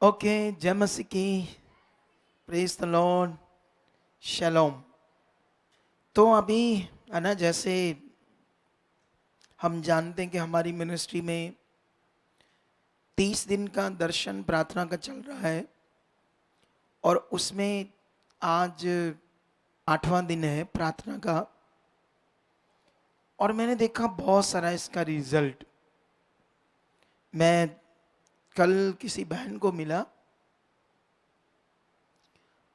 Okay, जय मसीह की। Praise the Lord. शलोम। तो अभी है ना, जैसे हम जानते हैं कि हमारी मिनिस्ट्री में 30 दिन का दर्शन प्रार्थना का चल रहा है, और उसमें आज 8वां दिन है प्रार्थना का। और मैंने देखा बहुत सारा इसका रिजल्ट। मैं कल किसी बहन को मिला,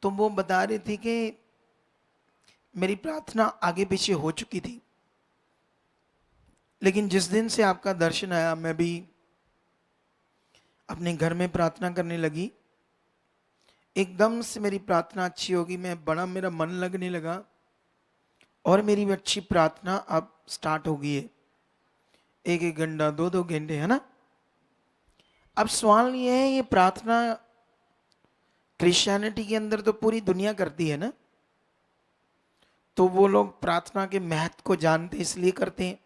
तो वो बता रही थी कि मेरी प्रार्थना आगे पीछे हो चुकी थी, लेकिन जिस दिन से आपका दर्शन आया मैं भी अपने घर में प्रार्थना करने लगी। एकदम से मेरी प्रार्थना अच्छी होगी, मैं बड़ा मेरा मन लगने लगा, और मेरी भी अच्छी प्रार्थना अब स्टार्ट हो गई है। 1-1 घंटा, 2-2 घंटे, है ना। अब सवाल ये है, ये प्रार्थना क्रिश्चियनिटी के अंदर तो पूरी दुनिया करती है ना, तो वो लोग प्रार्थना के महत्व को जानते इसलिए करते हैं।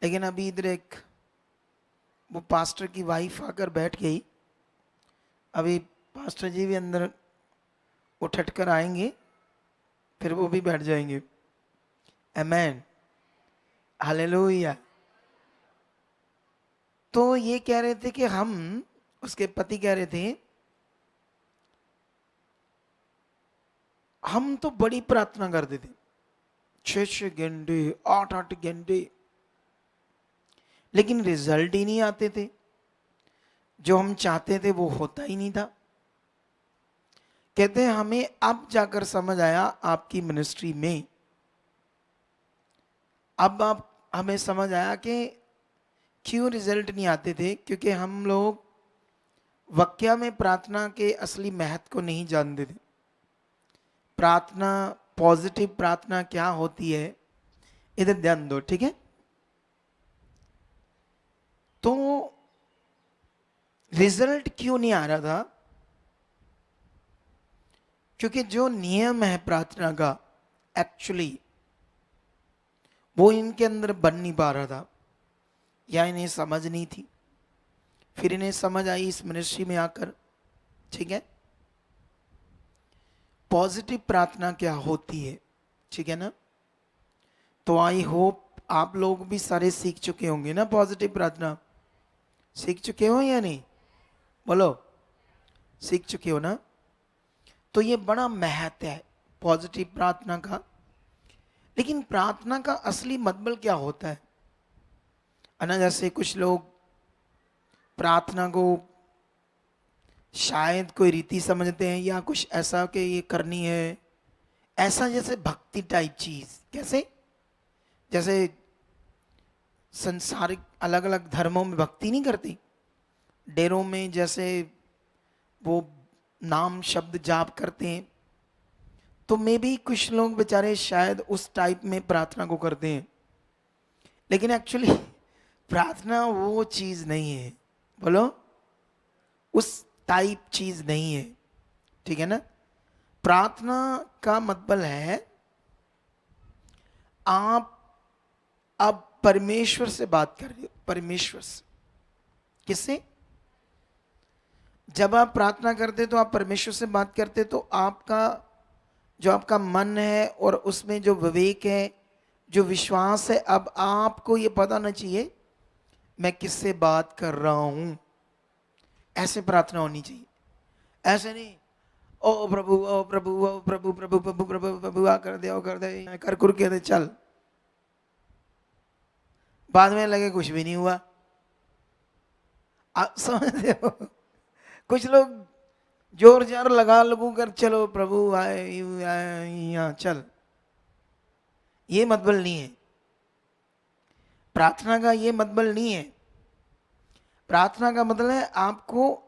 लेकिन अभी इधर एक वो पास्टर की वाइफ आकर बैठ गई। अभी पास्टर जी भी अंदर उठ कर आएंगे, फिर वो भी बैठ जाएंगे। आमेन, हालेलुया। तो ये कह रहे थे कि हम, उसके पति कह रहे थे, हम तो बड़ी प्रार्थना करते थे, 6-6 घंटे, 8-8 घंटे, लेकिन रिजल्ट ही नहीं आते थे। जो हम चाहते थे वो होता ही नहीं था। कहते हैं हमें अब जाकर समझ आया आपकी मिनिस्ट्री में, अब आप हमें समझ आया कि क्यों रिजल्ट नहीं आते थे, क्योंकि हम लोग वाक्या में प्रार्थना के असली महत्व को नहीं जानते थे। प्रार्थना, पॉजिटिव प्रार्थना क्या होती है, इधर ध्यान दो, ठीक है। तो रिजल्ट क्यों नहीं आ रहा था, क्योंकि जो नियम है प्रार्थना का, एक्चुअली वो इनके अंदर बन नहीं पा रहा था, या इन्हें समझ नहीं थी। फिर इन्हें समझ आई इस मिनिस्ट्री में आकर, ठीक है। पॉजिटिव प्रार्थना क्या होती है, ठीक है ना। तो आई होप आप लोग भी सारे सीख चुके होंगे ना, पॉजिटिव प्रार्थना सीख चुके हो या नहीं, बोलो, सीख चुके हो ना। तो ये बड़ा महत्व है पॉजिटिव प्रार्थना का। लेकिन प्रार्थना का असली मतलब क्या होता है ना, जैसे कुछ लोग प्रार्थना को शायद कोई रीति समझते हैं, या कुछ ऐसा कि ये करनी है, ऐसा जैसे भक्ति टाइप चीज। कैसे, जैसे संसारिक अलग अलग धर्मों में भक्ति नहीं करती, डेरों में जैसे वो नाम शब्द जाप करते हैं, तो मे भी कुछ लोग बेचारे शायद उस टाइप में प्रार्थना को करते हैं। लेकिन एक्चुअली प्रार्थना वो चीज नहीं है, बोलो, उस टाइप चीज नहीं है, ठीक है ना। प्रार्थना का मतलब है आप अब परमेश्वर से बात कर रहे हो, परमेश्वर से। किससे? जब आप प्रार्थना करते तो आप परमेश्वर से बात करते, तो आपका जो आपका मन है और उसमें जो विवेक है, जो विश्वास है, अब आपको ये पता ना चाहिए मैं किससे बात कर रहा हूं। ऐसे प्रार्थना होनी चाहिए, ऐसे नहीं ओ प्रभु, ओ प्रभु, ओ प्रभु, प्रभु प्रभु प्रभु प्रभु, आ कर दे, ओ कर दे, कर कुर के दे, चल, बाद में लगे कुछ भी नहीं हुआ। आप समझते हो, कुछ लोग जोर जार लगा लगू कर, चलो प्रभु आए यहाँ, चल। ये मतलब नहीं है प्रार्थना का, ये मतलब नहीं है। प्रार्थना का मतलब है आपको,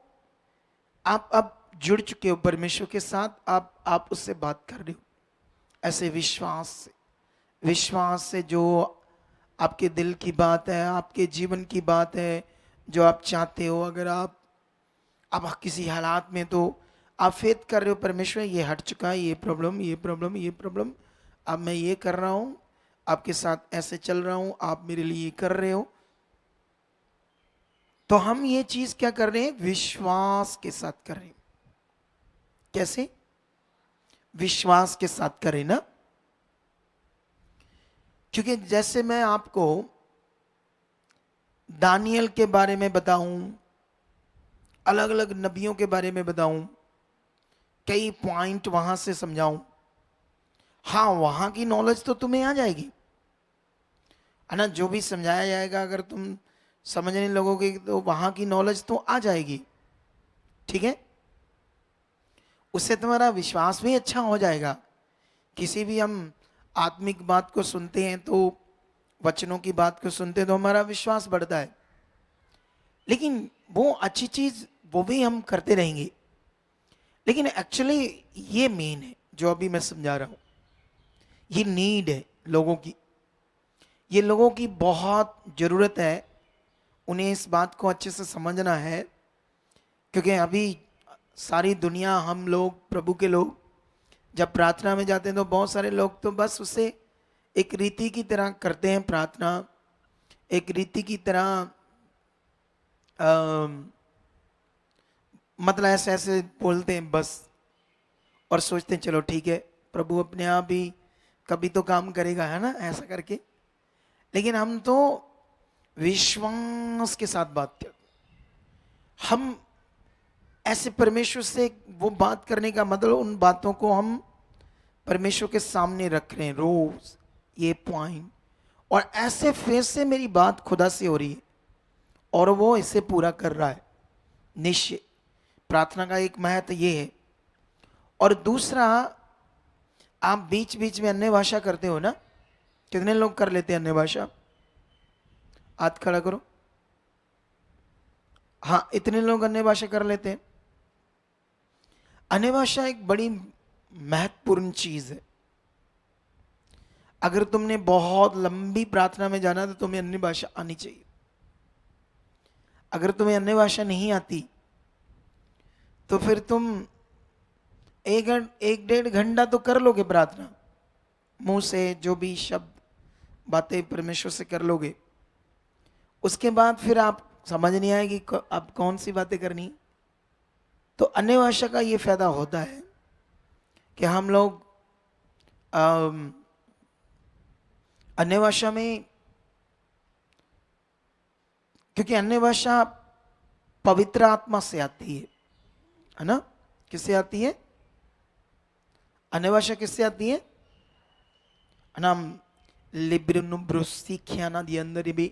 आप अब जुड़ चुके हो परमेश्वर के साथ, आप उससे बात कर रहे हो ऐसे विश्वास से, विश्वास से जो आपके दिल की बात है, आपके जीवन की बात है, जो आप चाहते हो। अगर आप अब किसी हालात में, तो आप फेथ कर रहे हो, परमेश्वर ये हट चुका है, ये प्रॉब्लम, ये प्रॉब्लम, ये प्रॉब्लम, अब मैं ये कर रहा हूँ, आपके साथ ऐसे चल रहा हूँ, आप मेरे लिए ये कर रहे हो। तो हम ये चीज क्या कर रहे हैं, विश्वास के साथ कर रहे हैं। कैसे? विश्वास के साथ करें ना। क्योंकि जैसे मैं आपको दानियल के बारे में बताऊं, अलग अलग नबियों के बारे में बताऊं, कई पॉइंट वहां से समझाऊं, हाँ वहां की नॉलेज तो तुम्हें आ जाएगी, है ना। जो भी समझाया जाएगा अगर तुम समझने लगोगे तो वहां की नॉलेज तो आ जाएगी, ठीक है। उससे तुम्हारा विश्वास भी अच्छा हो जाएगा। किसी भी हम आत्मिक बात को सुनते हैं तो, वचनों की बात को सुनते हैं तो हमारा विश्वास बढ़ता है। लेकिन वो अच्छी चीज वो भी हम करते रहेंगे, लेकिन एक्चुअली ये मेन है जो अभी मैं समझा रहा हूं, ये नीड है लोगों की, ये लोगों की बहुत जरूरत है। उन्हें इस बात को अच्छे से समझना है, क्योंकि अभी सारी दुनिया, हम लोग, प्रभु के लोग जब प्रार्थना में जाते हैं तो बहुत सारे लोग तो बस उसे एक रीति की तरह करते हैं प्रार्थना, एक रीति की तरह मतलब ऐसे ऐसे बोलते हैं बस, और सोचते हैं चलो ठीक है प्रभु अपने आप ही कभी तो काम करेगा, है ना, ऐसा करके। लेकिन हम तो विश्वास के साथ बात करते, हम ऐसे परमेश्वर से वो बात करने का मतलब, उन बातों को हम परमेश्वर के सामने रख रहे हैं रोज, ये पॉइंट, और ऐसे फेस से मेरी बात खुदा से हो रही है और वो इसे पूरा कर रहा है। निश्चय प्रार्थना का एक महत्व ये है। और दूसरा, आप बीच बीच में अन्य भाषा करते हो ना, कितने लोग कर लेते हैं अन्य भाषा? हाथ खड़ा करो। हाँ, इतने लोग अन्य भाषा कर लेते हैं। अन्य भाषा एक बड़ी महत्वपूर्ण चीज है। अगर तुमने बहुत लंबी प्रार्थना में जाना तो तुम्हें अन्य भाषा आनी चाहिए। अगर तुम्हें अन्य भाषा नहीं आती तो फिर तुम एक डेढ़ घंटा तो कर लोगे प्रार्थना, मुंह से जो भी शब्द बातें परमेश्वर से कर लोगे। उसके बाद फिर आप समझ नहीं आएगी आप कौन सी बातें करनी। तो अन्य भाषा का ये फायदा होता है कि हम लोग अन्य भाषा में, क्योंकि अन्य भाषा पवित्र आत्मा से आती है ना। किससे आती है अन्य भाषा? किससे आती है नाम? लिब्रिनु ब्रुसी ख्याना दी अंदर भी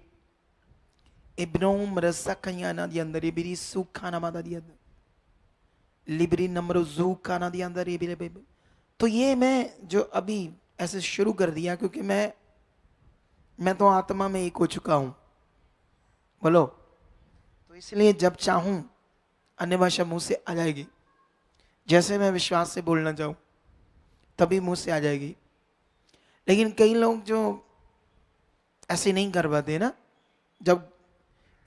इब्रोम रसा खयाना दी अंदर भी सुखाना मादा दी अंदर लिब्री नंबर जू खाना दी अंदर भी। तो ये मैं जो अभी ऐसे शुरू कर दिया, क्योंकि मैं तो आत्मा में एक हो चुका हूं, बोलो। तो इसलिए जब चाहूं अन्य भाषा मुंह से आ जाएगी, जैसे मैं विश्वास से बोलना चाहूं तभी मुंह से आ जाएगी। लेकिन कई लोग जो ऐसे नहीं कर पाते ना, जब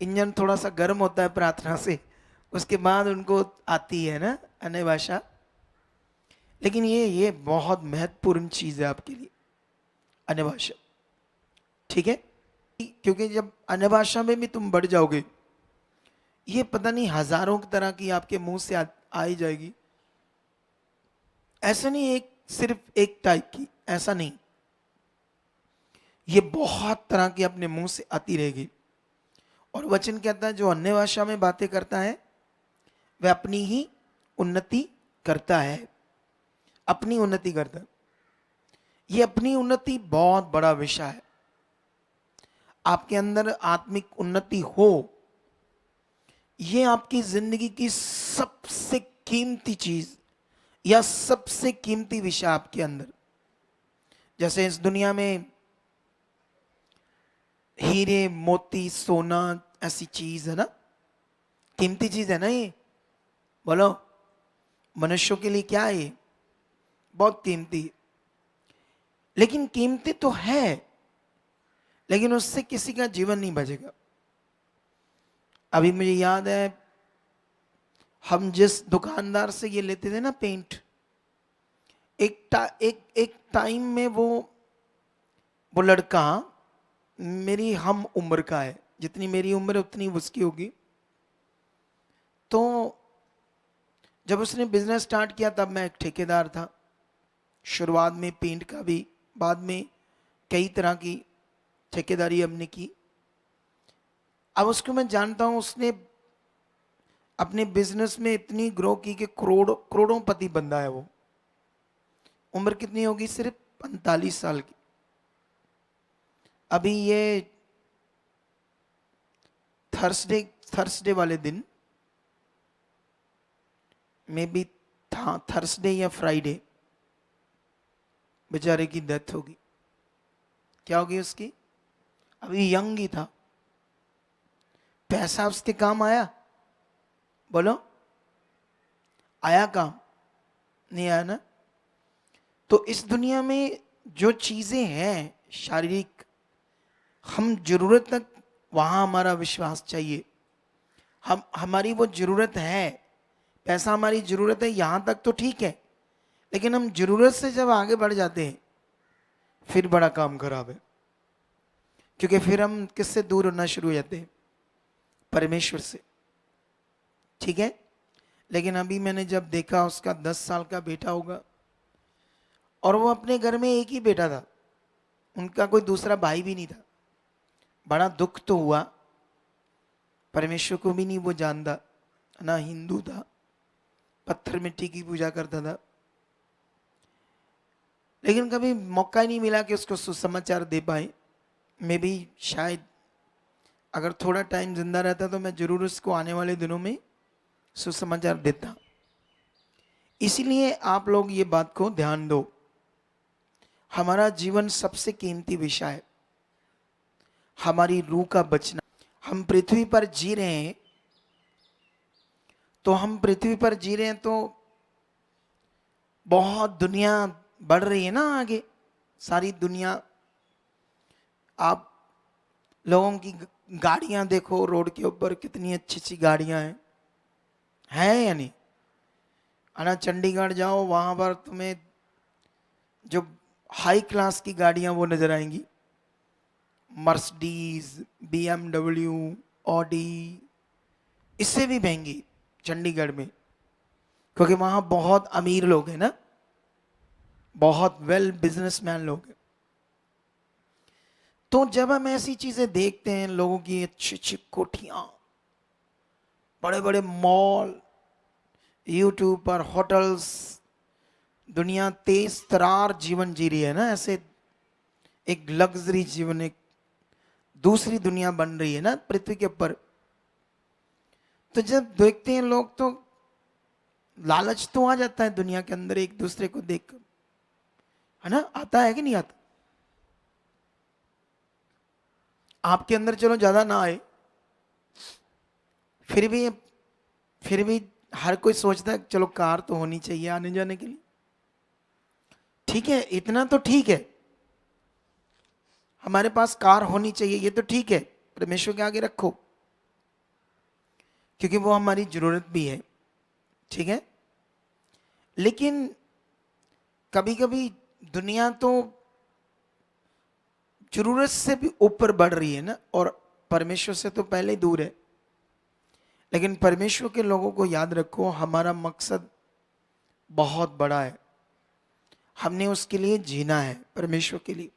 इंजन थोड़ा सा गर्म होता है प्रार्थना से, उसके बाद उनको आती है ना अन्य भाषा। लेकिन ये बहुत महत्वपूर्ण चीज है आपके लिए, अन्य भाषा, ठीक है। क्योंकि जब अन्य भाषा में भी तुम बढ़ जाओगे, ये पता नहीं हजारों की तरह की आपके मुंह से आ ही जाएगी। ऐसा नहीं एक सिर्फ एक टाइप की, ऐसा नहीं, ये बहुत तरह की अपने मुंह से आती रहेगी। और वचन कहता है जो अन्य भाषा में बातें करता है वह अपनी ही उन्नति करता है, अपनी उन्नति करता है। ये अपनी उन्नति बहुत बड़ा विषय है। आपके अंदर आत्मिक उन्नति हो, ये आपकी जिंदगी की सबसे कीमती चीज या सबसे कीमती विषय आपके अंदर। जैसे इस दुनिया में हीरे मोती सोना ऐसी चीज है ना, कीमती चीज है ना ये, बोलो। मनुष्यों के लिए क्या है ये? बहुत कीमती। लेकिन कीमती तो है, लेकिन उससे किसी का जीवन नहीं बचेगा। अभी मुझे याद है, हम जिस दुकानदार से ये लेते थे ना पेंट, एक टाइम में वो लड़का मेरी हम उम्र का है, जितनी मेरी उम्र है उतनी उसकी होगी। तो जब उसने बिजनेस स्टार्ट किया तब मैं एक ठेकेदार था। शुरुआत में पेंट का भी, बाद में कई तरह की ठेकेदारी हमने की। अब उसको मैं जानता हूँ, उसने अपने बिजनेस में इतनी ग्रो की कि करोड़ों पति बंदा है वो। उम्र कितनी होगी? सिर्फ 45 साल की। अभी ये थर्सडे वाले दिन में भी था, थर्सडे या फ्राइडे, बेचारे की डेथ होगी। क्या होगी उसकी? अभी यंग ही था। पैसा उसके काम आया? बोलो, आया काम? नहीं आया ना। तो इस दुनिया में जो चीजें हैं शारीरिक, हम जरूरत तक वहां हमारा विश्वास चाहिए। हमारी वो जरूरत है, पैसा हमारी जरूरत है, यहां तक तो ठीक है। लेकिन हम जरूरत से जब आगे बढ़ जाते हैं फिर बड़ा काम खराब है। क्योंकि फिर हम किससे दूर होना शुरू हो जाते हैं? परमेश्वर से। ठीक है। लेकिन अभी मैंने जब देखा, उसका 10 साल का बेटा होगा, और वो अपने घर में एक ही बेटा था, उनका कोई दूसरा भाई भी नहीं था। बड़ा दुख तो हुआ। परमेश्वर को भी नहीं वो जानता ना, हिंदू था, पत्थर मिट्टी की पूजा करता था। लेकिन कभी मौका ही नहीं मिला कि उसको सुसमाचार दे पाए। मैं भी शायद अगर थोड़ा टाइम जिंदा रहता तो मैं जरूर उसको आने वाले दिनों में सुसमाचार देता। इसीलिए आप लोग ये बात को ध्यान दो, हमारा जीवन सबसे कीमती विषय है, हमारी रूह का बचना। हम पृथ्वी पर जी रहे हैं, तो हम पृथ्वी पर जी रहे हैं तो बहुत दुनिया बढ़ रही है ना आगे, सारी दुनिया। आप लोगों की गाड़ियां देखो, रोड के ऊपर कितनी अच्छी अच्छी गाड़ियां हैं या नहीं? है ना। चंडीगढ़ जाओ, वहां पर तुम्हें जो हाई क्लास की गाड़ियां वो नजर आएंगी, मर्सिडीज, BMW, ऑडी, इससे भी महंगी चंडीगढ़ में, क्योंकि वहां बहुत अमीर लोग हैं ना, बहुत वेल बिजनेसमैन लोग हैं। तो जब हम ऐसी चीजें देखते हैं, लोगों की अच्छी अच्छी कोठियां, बड़े बड़े मॉल, यूट्यूब पर होटल्स, दुनिया तेज तरार जीवन जी रही है ना, ऐसे एक लग्जरी जीवन, एक दूसरी दुनिया बन रही है ना पृथ्वी के ऊपर। तो जब देखते हैं लोग तो लालच तो आ जाता है दुनिया के अंदर एक दूसरे को देखकर, है ना। आता है कि नहीं आता? आपके अंदर चलो ज्यादा ना आए, फिर भी हर कोई सोचता है चलो कार तो होनी चाहिए आने जाने के लिए। ठीक है, इतना तो ठीक है, हमारे पास कार होनी चाहिए, ये तो ठीक है, परमेश्वर के आगे रखो, क्योंकि वो हमारी जरूरत भी है। ठीक है। लेकिन कभी कभी दुनिया तो जरूरत से भी ऊपर बढ़ रही है ना, और परमेश्वर से तो पहले ही दूर है। लेकिन परमेश्वर के लोगों को याद रखो, हमारा मकसद बहुत बड़ा है, हमने उसके लिए जीना है, परमेश्वर के लिए।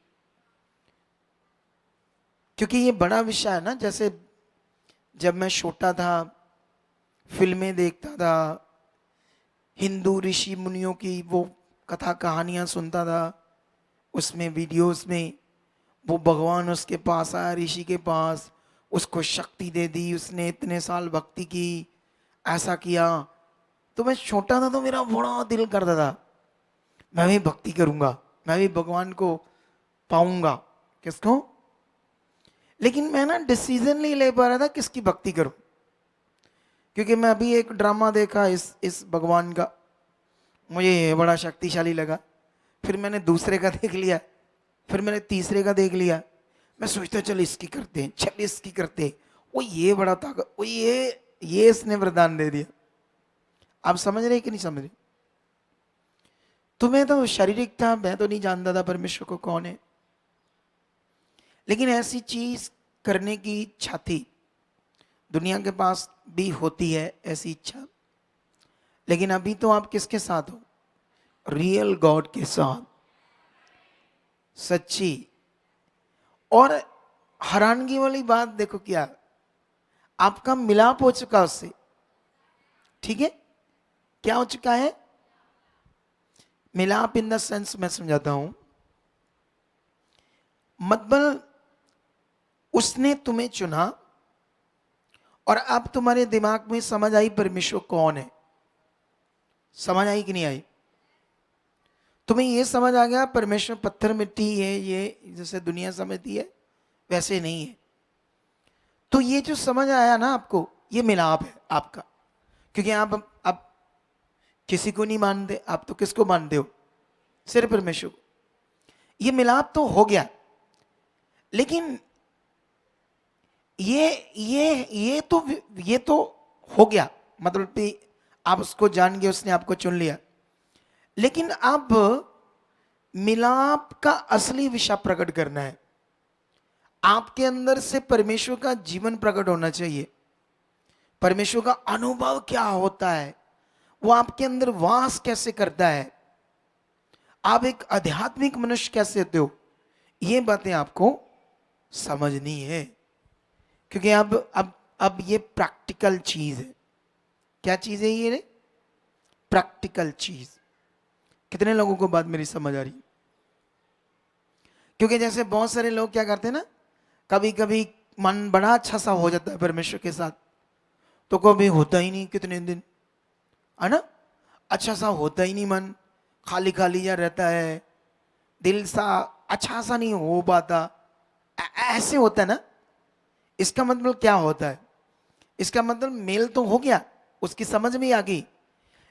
क्योंकि ये बड़ा विषय है ना। जैसे जब मैं छोटा था, फिल्में देखता था, हिंदू ऋषि मुनियों की वो कथा कहानियां सुनता था, उसमें वीडियोस में वो भगवान उसके पास आया, ऋषि के पास, उसको शक्ति दे दी, उसने इतने साल भक्ति की, ऐसा किया। तो मैं छोटा था तो मेरा बड़ा दिल करता था मैं भी भक्ति करूंगा, मैं भी भगवान को पाऊंगा। किसको? लेकिन मैं ना डिसीजन नहीं ले पा रहा था किसकी भक्ति करूं, क्योंकि मैं अभी एक ड्रामा देखा इस भगवान का, मुझे ये बड़ा शक्तिशाली लगा। फिर मैंने दूसरे का देख लिया, फिर मैंने तीसरे का देख लिया। मैं सोचता चल इसकी करते हैं, चल इसकी करते हैं, वो ये बड़ा ताकत, वो ये इसने वरदान दे दिया। आप समझ रहे कि नहीं समझ रहे? तो मैं तो शारीरिक था, मैं तो नहीं जानता था परमेश्वर को कौन है। लेकिन ऐसी चीज करने की इच्छा थी, दुनिया के पास भी होती है ऐसी इच्छा, लेकिन अभी तो आप किसके साथ हो? रियल गॉड के साथ, सच्ची। और हैरानगी वाली बात देखो क्या, आपका मिलाप हो चुका उससे। ठीक है, क्या हो चुका है? मिलाप इन द सेंस, मैं समझाता हूं, मतलब उसने तुम्हें चुना और अब तुम्हारे दिमाग में समझ आई परमेश्वर कौन है। समझ आई कि नहीं आई? तुम्हें ये समझ आ गया परमेश्वर पत्थर मिट्टी है, ये जैसे दुनिया समझती है वैसे नहीं है। तो ये जो समझ आया ना आपको, ये मिलाप है आपका। क्योंकि आप किसी को नहीं मानते, आप तो किसको मानते हो? सिर्फ परमेश्वर को। ये मिलाप तो हो गया, लेकिन ये तो हो गया, मतलब कि आप उसको जान गए, उसने आपको चुन लिया। लेकिन अब मिलाप का असली विषय प्रकट करना है। आपके अंदर से परमेश्वर का जीवन प्रकट होना चाहिए। परमेश्वर का अनुभव क्या होता है, वो आपके अंदर वास कैसे करता है, आप एक आध्यात्मिक मनुष्य कैसे होते हो, ये बातें आपको समझनी है। क्योंकि अब ये प्रैक्टिकल चीज है। क्या चीज है ये? प्रैक्टिकल चीज। कितने लोगों को बात मेरी समझ आ रही? क्योंकि जैसे बहुत सारे लोग क्या करते हैं ना, कभी कभी मन बड़ा अच्छा सा हो जाता है परमेश्वर के साथ, तो कभी होता ही नहीं कितने दिन, है ना? अच्छा सा होता ही नहीं, मन खाली खाली या रहता है, दिल सा अच्छा सा नहीं हो पाता। ऐसे होता है ना। इसका मतलब क्या होता है? इसका मतलब मेल तो हो गया, उसकी समझ में आ गई,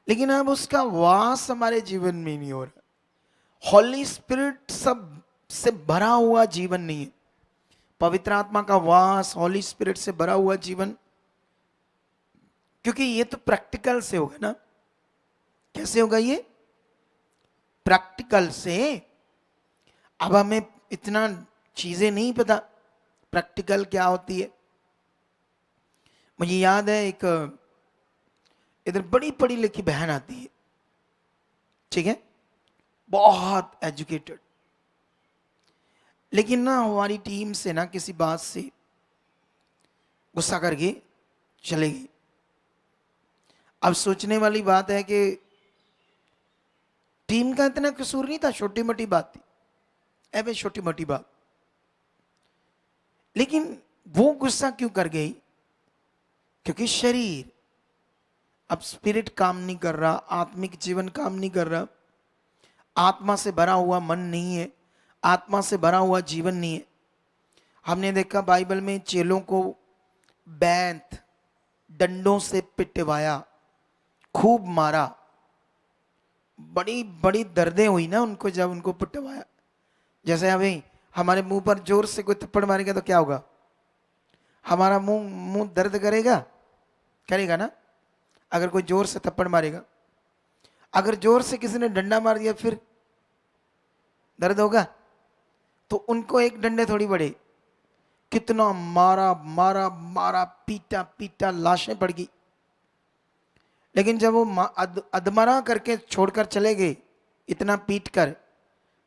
लेकिन अब उसका वास हमारे जीवन में नहीं हो रहा। हॉली स्पिरिट सब से भरा हुआ जीवन नहीं है। पवित्र आत्मा का वास, हॉली स्पिरिट से भरा हुआ जीवन। क्योंकि ये तो प्रैक्टिकल से होगा ना। कैसे होगा ये? प्रैक्टिकल से। अब हमें इतना चीजें नहीं पता प्रैक्टिकल क्या होती है। मुझे याद है, एक इधर बड़ी पढ़ी लिखी बहन आती है, ठीक है, बहुत एजुकेटेड, लेकिन ना हमारी टीम से ना किसी बात से गुस्सा करके चले गई। अब सोचने वाली बात है कि टीम का इतना कसूर नहीं था, छोटी मोटी बात थी, ऐसे छोटी मोटी बात। लेकिन वो गुस्सा क्यों कर गई? क्योंकि शरीर, अब स्पिरिट काम नहीं कर रहा, आत्मिक जीवन काम नहीं कर रहा, आत्मा से भरा हुआ मन नहीं है, आत्मा से भरा हुआ जीवन नहीं है। हमने देखा बाइबल में चेलों को बैंत डंडों से पिटवाया, खूब मारा, बड़ी बड़ी दर्दें हुई ना उनको जब उनको पिटवाया। जैसे अभी हमारे मुंह पर जोर से कोई थप्पड़ मारेगा तो क्या होगा? हमारा मुंह मुंह दर्द करेगा, करेगा ना, अगर कोई जोर से थप्पड़ मारेगा। अगर जोर से किसी ने डंडा मार दिया फिर दर्द होगा? तो उनको एक डंडे थोड़ी बड़े, कितना मारा मारा मारा, पीटा पीटा, लाशें पड़ गई। लेकिन जब वो अधमरा करके छोड़कर चले गए, इतना पीट कर,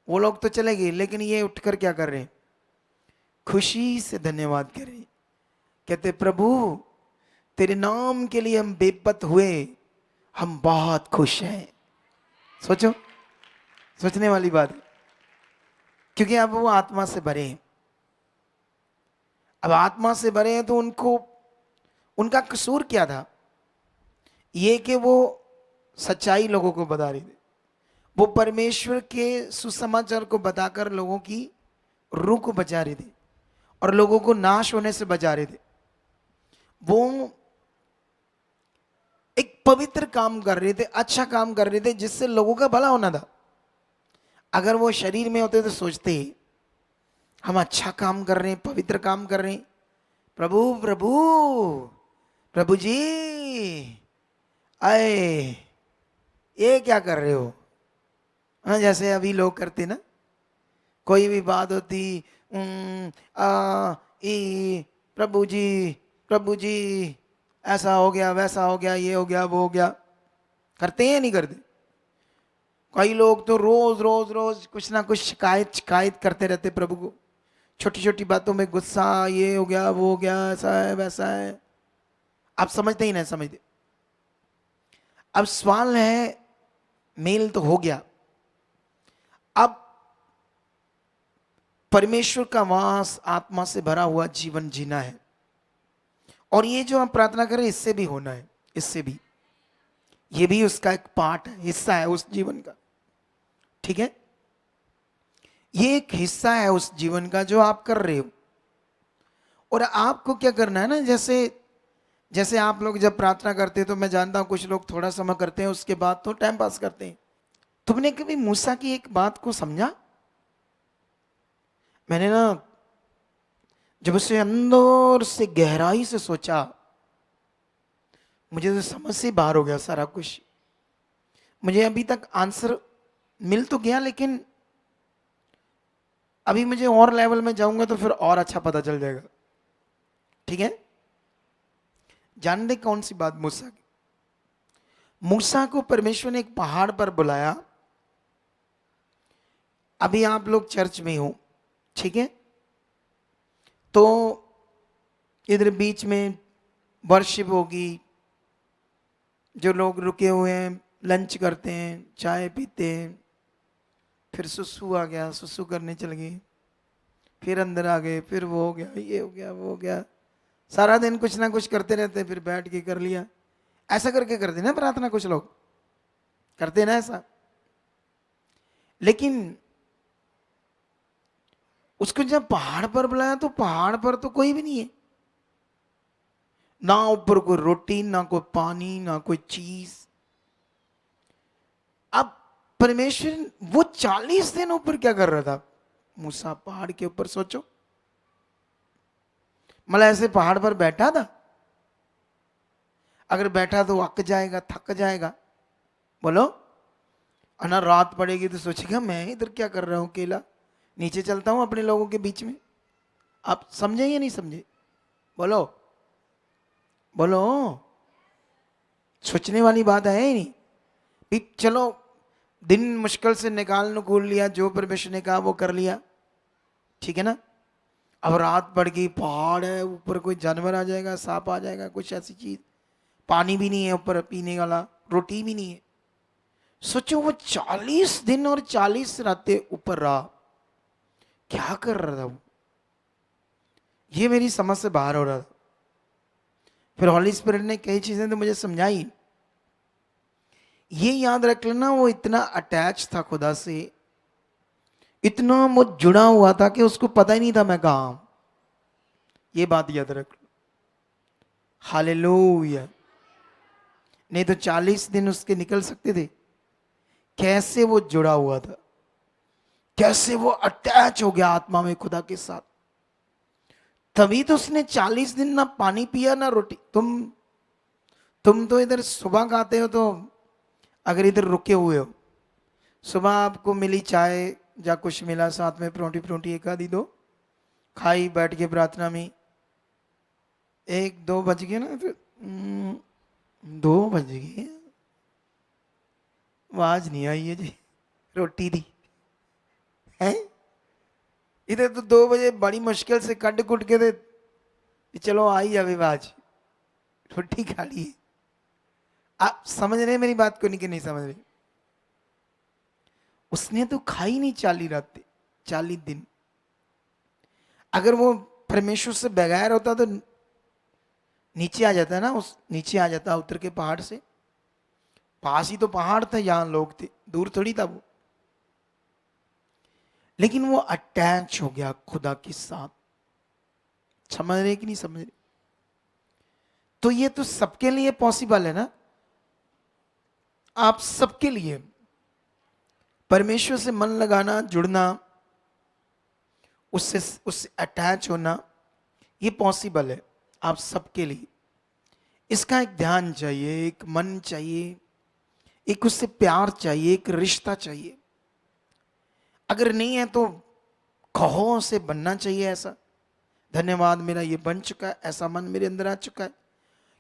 वो लोग तो चले गए, लेकिन ये उठकर क्या कर रहे हैं? खुशी से धन्यवाद कर रहे हैं। कहते प्रभु तेरे नाम के लिए हम बेपत हुए, हम बहुत खुश हैं। सोचो, सोचने वाली बात है। क्योंकि अब वो आत्मा से भरे हैं। अब आत्मा से भरे हैं तो उनको, उनका कसूर क्या था? ये कि वो सच्चाई लोगों को बता रहे थे, वो परमेश्वर के सुसमाचार को बताकर लोगों की रूह को बचा रहे थे और लोगों को नाश होने से बचा रहे थे। वो एक पवित्र काम कर रहे थे, अच्छा काम कर रहे थे, जिससे लोगों का भला होना था। अगर वो शरीर में होते तो सोचते हम अच्छा काम कर रहे हैं, पवित्र काम कर रहे हैं, प्रभु प्रभु प्रभु जी आए, ये क्या कर रहे हो? हाँ, जैसे अभी लोग करते ना, कोई भी बात होती, आ ई प्रभु जी प्रभु जी ऐसा हो गया, वैसा हो गया, ये हो गया, वो हो गया। करते हैं नहीं करते? कई लोग तो रोज रोज रोज कुछ ना कुछ शिकायत शिकायत करते रहते प्रभु को, छोटी छोटी बातों में गुस्सा, ये हो गया, वो हो गया, ऐसा है, वैसा है। आप समझते ही नहीं समझते। अब सवाल है, मेल तो हो गया, अब परमेश्वर का वास, आत्मा से भरा हुआ जीवन जीना है। और ये जो हम प्रार्थना करें इससे भी होना है, इससे भी, ये भी उसका एक पार्ट है, हिस्सा है उस जीवन का। ठीक है, ये एक हिस्सा है उस जीवन का जो आप कर रहे हो। और आपको क्या करना है ना, जैसे जैसे आप लोग जब प्रार्थना करते हैं तो मैं जानता हूं कुछ लोग थोड़ा समय करते हैं, उसके बाद तो टाइम पास करते हैं। तुमने कभी मूसा की एक बात को समझा? मैंने ना जब उसे अंदर से गहराई से सोचा, मुझे तो समझ से बाहर हो गया सारा कुछ। मुझे अभी तक आंसर मिल तो गया, लेकिन अभी मुझे और लेवल में जाऊंगा तो फिर और अच्छा पता चल जाएगा। ठीक है, जान दे कौन सी बात? मूसा की। मूसा को परमेश्वर ने एक पहाड़ पर बुलाया। अभी आप लोग चर्च में हो, ठीक है, तो इधर बीच में वर्शिप होगी, जो लोग रुके हुए हैं लंच करते हैं, चाय पीते हैं, फिर सुसु आ गया, सुसु करने चल गए, फिर अंदर आ गए, फिर वो हो गया, ये हो गया, वो हो गया, सारा दिन कुछ ना कुछ करते रहते, फिर बैठ के कर लिया। ऐसा करके करते ना प्रार्थना, कुछ लोग करते ना ऐसा। लेकिन उसको जब पहाड़ पर बुलाया तो पहाड़ पर तो कोई भी नहीं है, ना ऊपर कोई रोटी, ना कोई पानी, ना कोई चीज। अब परमेश्वर वो 40 दिन ऊपर क्या कर रहा था? मूसा पहाड़ के ऊपर, सोचो, मतलब ऐसे पहाड़ पर बैठा था। अगर बैठा तो अक जाएगा, थक जाएगा, बोलो। और ना रात पड़ेगी तो सोचेगा मैं इधर क्या कर रहा हूं अकेला, नीचे चलता हूं अपने लोगों के बीच में। आप समझे या नहीं समझे? बोलो बोलो, सोचने वाली बात है ही नहीं भी। चलो, दिन मुश्किल से निकाल नुकूल लिया, जो परमेश्वर ने कहा वो कर लिया, ठीक है ना। अब रात पड़ गई, पहाड़ है ऊपर, कोई जानवर आ जाएगा, सांप आ जाएगा, कुछ ऐसी चीज, पानी भी नहीं है ऊपर पीने वाला, रोटी भी नहीं है। सोचो वो 40 दिन और 40 रातें ऊपर रहा, क्या कर रहा था वो? ये मेरी समझ से बाहर हो रहा था। फिर हॉली स्पिरिट ने कई चीजें तो मुझे समझाई। ये याद रख लेना, वो इतना अटैच था खुदा से, इतना वो जुड़ा हुआ था कि उसको पता ही नहीं था मैं कहां हूं। ये बात याद रख लो। हालेलुया। नहीं तो 40 दिन उसके निकल सकते थे। कैसे वो जुड़ा हुआ था, कैसे वो अटैच हो गया आत्मा में खुदा के साथ। तभी तो उसने 40 दिन ना पानी पिया ना रोटी। तुम तो इधर सुबह खाते हो, तो अगर इधर रुके हुए हो, सुबह आपको मिली चाय या कुछ मिला साथ में, परोंठी परोंठी एक आधी दो खाई, बैठ के प्रार्थना में, 1-2 बज गए ना, फिर 2 बज गए, आवाज नहीं आई है जी रोटी दी है। इधर तो 2 बजे बड़ी मुश्किल से कट कुट के दे, चलो आई जावे आवाज, रोटी खा ली। आप समझ रहे मेरी बात को? नहीं कि नहीं समझ रहे? उसने तो खाई नहीं 40 रातें, 40 दिन। अगर वो परमेश्वर से बगैर होता तो नीचे आ जाता है ना, उस नीचे आ जाता उतर के पहाड़ से। पास ही तो पहाड़ था, यहां लोग थे, दूर थोड़ी था वो। लेकिन वो अटैच हो गया खुदा के साथ। समझ रहे कि नहीं समझ रहे? तो ये तो सबके लिए पॉसिबल है ना। आप सबके लिए परमेश्वर से मन लगाना, जुड़ना, उससे अटैच होना, ये पॉसिबल है आप सबके लिए। इसका एक ध्यान चाहिए, एक मन चाहिए, एक उससे प्यार चाहिए, एक रिश्ता चाहिए। अगर नहीं है तो कहो से बनना चाहिए ऐसा। धन्यवाद, मेरा ये बन चुका है, ऐसा मन मेरे अंदर आ चुका है।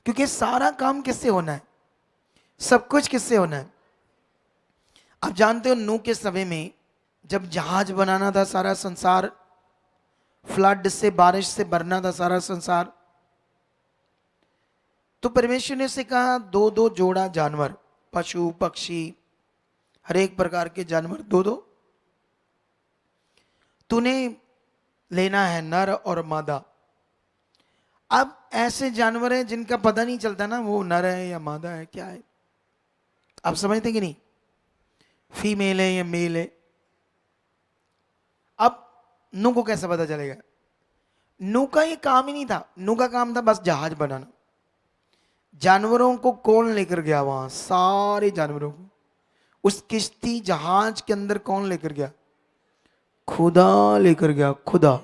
क्योंकि सारा काम किससे होना है? सब कुछ किससे होना है? आप जानते हो नूह के समय में जब जहाज बनाना था, सारा संसार फ्लड से, बारिश से भरना था सारा संसार, तो परमेश्वर ने से कहा दो दो जोड़ा जानवर, पशु पक्षी हर एक प्रकार के जानवर दो दो तूने लेना है, नर और मादा। अब ऐसे जानवर हैं जिनका पता नहीं चलता ना वो नर है या मादा है, क्या है। आप समझते कि नहीं? फीमेल है या मेल है। अब नूह को कैसे पता चलेगा? नूह का ये काम ही नहीं था, नूह का काम था बस जहाज बनाना। जानवरों को कौन लेकर गया वहां? सारे जानवरों को उस किश्ती जहाज के अंदर कौन लेकर गया? खुदा लेकर गया, खुदा।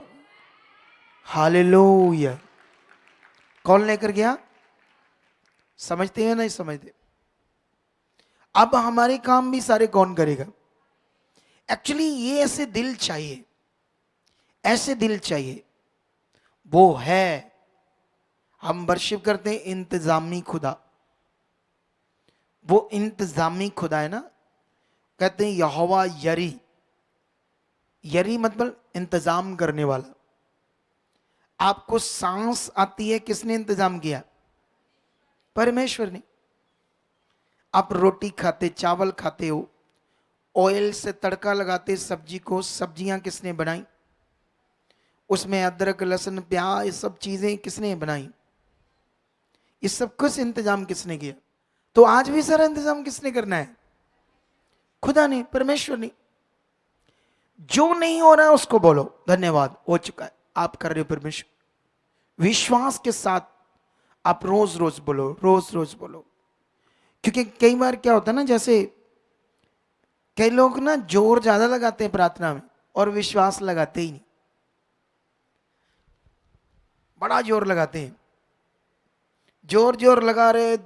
हालेलुया। कौन लेकर गया? समझते हैं नहीं समझते? अब हमारे काम भी सारे कौन करेगा? एक्चुअली ये ऐसे दिल चाहिए, ऐसे दिल चाहिए। वो है, हम वर्शिप करते हैं इंतजामी खुदा। वो इंतजामी खुदा है ना। कहते हैं यहोवा यरी। यरी मतलब इंतजाम करने वाला। आपको सांस आती है, किसने इंतजाम किया? परमेश्वर ने। आप रोटी खाते, चावल खाते हो, ऑयल से तड़का लगाते सब्जी को, सब्जियां किसने बनाई? उसमें अदरक लहसुन प्याज ये सब चीजें किसने बनाई? ये सब कुछ इंतजाम किसने किया? तो आज भी सारा इंतजाम किसने करना है? खुदा ने, परमेश्वर ने। जो नहीं हो रहा है उसको बोलो धन्यवाद, हो चुका है, आप कर रहे हो परमेश्वर। विश्वास के साथ आप रोज रोज बोलो, रोज रोज बोलो। क्योंकि कई बार क्या होता है ना, जैसे कई लोग ना जोर ज्यादा लगाते हैं प्रार्थना में और विश्वास लगाते ही नहीं, बड़ा जोर लगाते हैं, जोर जोर लगा रहे,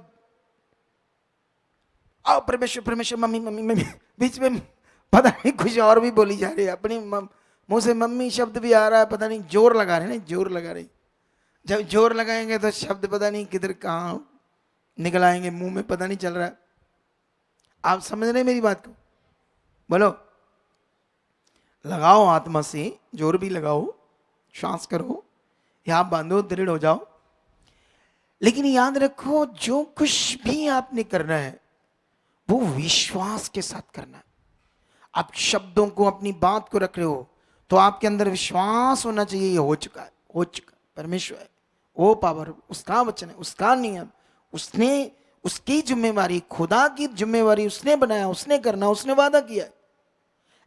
आओ परमेश्वर परमेश्वर, मम्मी मम्मी मम्मी, बीच में पता नहीं कुछ और भी बोली जा रही है, अपनी मुंह से मम्मी शब्द भी आ रहा है, पता नहीं जोर लगा रहे, नहीं जोर लगा रहे। जब जोर लगाएंगे तो शब्द पता नहीं किधर कहाँ निकल आएंगे, मुंह में पता नहीं चल रहा है। आप समझ रहे मेरी बात को? बोलो, लगाओ आत्मा से, जोर भी लगाओ, श्वास करो, या बांधो, दृढ़ हो जाओ। लेकिन याद रखो जो कुछ भी आपने करना है वो विश्वास के साथ करना है। आप शब्दों को, अपनी बात को रख रहे हो तो आपके अंदर विश्वास होना चाहिए, ये हो चुका है, हो चुका है, परमेश्वर है, वो पावर, उसका वचन है, उसका नियम, उसने, उसकी जिम्मेवारी, खुदा की जिम्मेवारी उसने बनाया, उसने करना, उसने वादा किया है।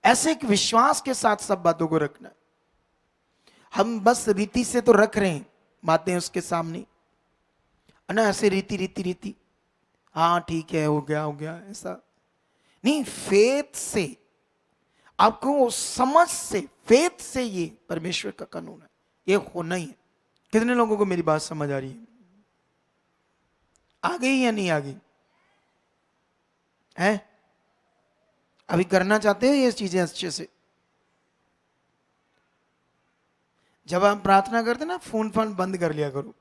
ऐसे एक विश्वास के साथ सब बातों को रखना है। हम बस रीति से तो रख रहे हैं बातें उसके सामने, है ना, ऐसे रीति रीति रीति, हाँ ठीक है, हो गया हो गया, ऐसा नहीं। फेथ से, आपको समझ से, फेथ से ये परमेश्वर का कानून है, ये होना ही है। कितने लोगों को मेरी बात समझ आ रही है? आ गई या नहीं आ गई है? अभी करना चाहते हो ये चीजें अच्छे से? जब आप प्रार्थना करते ना, फोन फोन बंद कर लिया करो,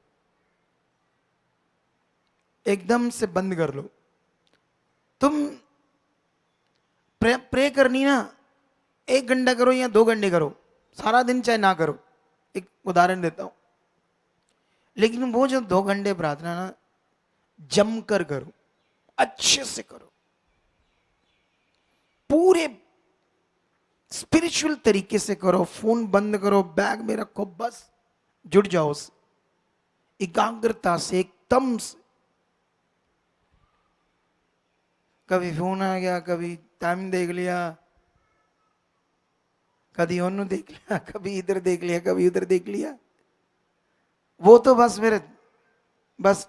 एकदम से बंद कर लो। तुम प्रे करनी ना, 1 घंटा करो या 2 घंटे करो, सारा दिन चाहे ना करो। एक उदाहरण देता हूं, लेकिन वो जो 2 घंटे प्रार्थना ना, जमकर करो, अच्छे से करो, पूरे स्पिरिचुअल तरीके से करो। फोन बंद करो, बैग में रखो, बस जुड़ जाओ उस एकाग्रता से, एकदम से। कभी फोन आ गया, कभी टाइम देख लिया, कभी ओनू देख लिया, कभी इधर देख लिया, कभी उधर देख लिया, वो तो बस मेरे बस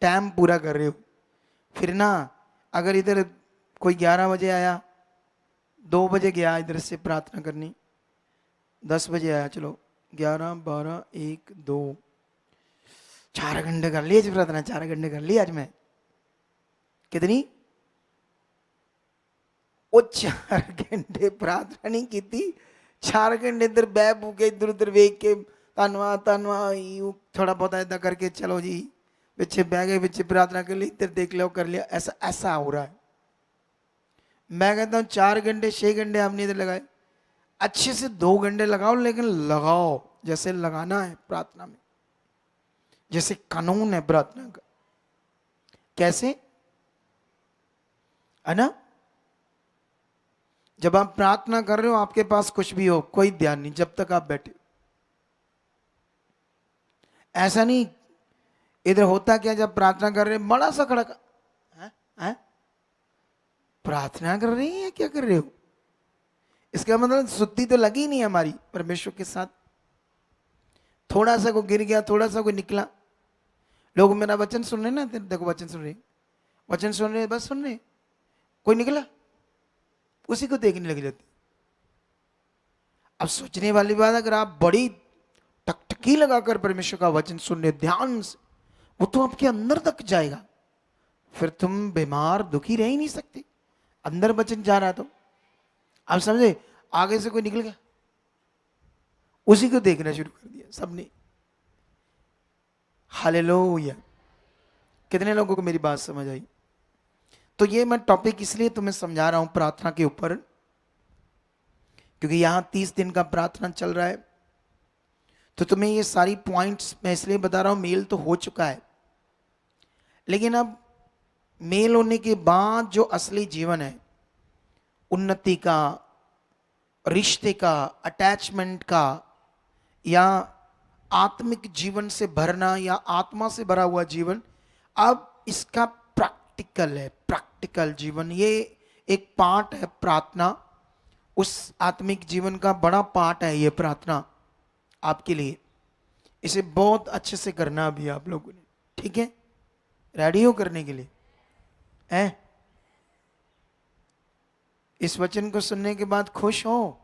टाइम पूरा कर रहे हो। फिर ना अगर इधर कोई 11 बजे आया, 2 बजे गया इधर से प्रार्थना करनी, 10 बजे आया, चलो 11 12 1 2, 4 घंटे कर लिए प्रार्थना, 4 घंटे कर ली आज मैं। कितनी? वो 4 घंटे प्रार्थना नहीं की थी, 4 घंटे इधर बैब के, इधर उधर वेख के धन्यवाद धन्यवाद यूं थोड़ा बहुत ऐसा करके चलो जी पीछे बह गए, पीछे प्रार्थना कर ली, इधर देख लो कर लिया, ऐसा ऐसा हो रहा है। मैं कहता हूँ 4 घंटे 6 घंटे आपने इधर लगाए, अच्छे से 2 घंटे लगाओ, लेकिन लगाओ जैसे लगाना है प्रार्थना में, जैसे कानून है प्रार्थना का। कैसे है ना? जब आप प्रार्थना कर रहे हो आपके पास कुछ भी हो कोई ध्यान नहीं जब तक आप बैठे। ऐसा नहीं, इधर होता क्या जब प्रार्थना कर रहे बड़ा सा खड़ा है? प्रार्थना कर रही है क्या कर रहे हो? इसका मतलब शुद्धि तो लगी नहीं हमारी परमेश्वर के साथ। थोड़ा सा को गिर गया, थोड़ा सा को निकला, लोग मेरा वचन सुन रहे ना, देखो वचन सुन रहे बस सुन रहे, कोई निकला उसी को देखने लग जाती। अब सोचने वाली बात, अगर आप बड़ी टकटकी लगाकर परमेश्वर का वचन सुन रहे ध्यान से, वो तो आपके अंदर तक जाएगा, फिर तुम बीमार दुखी रह ही नहीं सकते। अंदर वचन जा रहा तो आप समझे, आगे से कोई निकल गया उसी को देखना शुरू कर दिया सबने। हालेलुया। कितने लोगों को मेरी बात समझ आई? तो ये मैं टॉपिक इसलिए तुम्हें समझा रहा हूं प्रार्थना के ऊपर, क्योंकि यहां 30 दिन का प्रार्थना चल रहा है। तो तुम्हें ये सारी पॉइंट्स मैं इसलिए बता रहा हूं, मेल तो हो चुका है, लेकिन अब मेल होने के बाद जो असली जीवन है, उन्नति का, रिश्ते का, अटैचमेंट का, या आत्मिक जीवन से भरना, या आत्मा से भरा हुआ जीवन, अब इसका प्रैक्टिकल है। प्रैक्टिकल जीवन ये एक पार्ट है प्रार्थना, उस आत्मिक जीवन का बड़ा पार्ट है ये प्रार्थना आपके लिए। इसे बहुत अच्छे से करना अभी आप लोगों ने, ठीक है? रेडी हो करने के लिए हैं? इस वचन को सुनने के बाद खुश हो?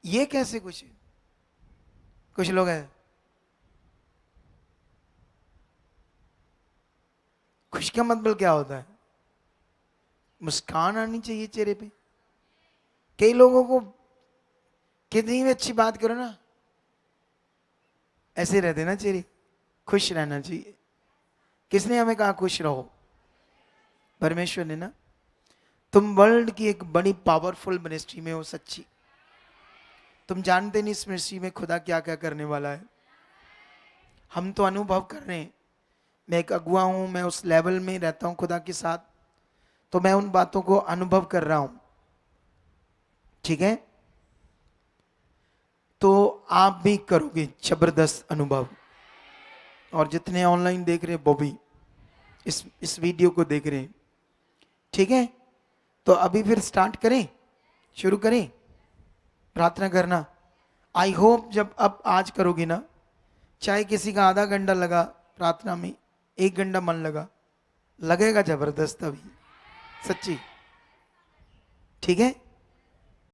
ये कैसे कुछ लोग हैं खुश का मतलब क्या होता है? मुस्कान आनी चाहिए चेहरे पे। कई लोगों को कितनी भी अच्छी बात करो ना, ऐसे रहते ना चेहरे। खुश रहना चाहिए। किसने हमें कहा खुश रहो? परमेश्वर ने ना। तुम वर्ल्ड की एक बड़ी पावरफुल मिनिस्ट्री में हो, सच्ची। तुम जानते नहीं इस मिनिस्ट्री में खुदा क्या क्या करने वाला है। हम तो अनुभव कर रहे हैं। मैं एक अगुआ हूं, मैं उस लेवल में रहता हूं खुदा के साथ, तो मैं उन बातों को अनुभव कर रहा हूं, ठीक है? तो आप भी करोगे जबरदस्त अनुभव, और जितने ऑनलाइन देख रहे हैं वो भी इस वीडियो को देख रहे हैं, ठीक है? तो अभी फिर स्टार्ट करें, शुरू करें प्रार्थना करना। आई होप जब अब आज करोगे ना, चाहे किसी का आधा घंटा लगा प्रार्थना में, 1 घंटा मन लगा, लगेगा जबरदस्त अभी, सच्ची, ठीक है?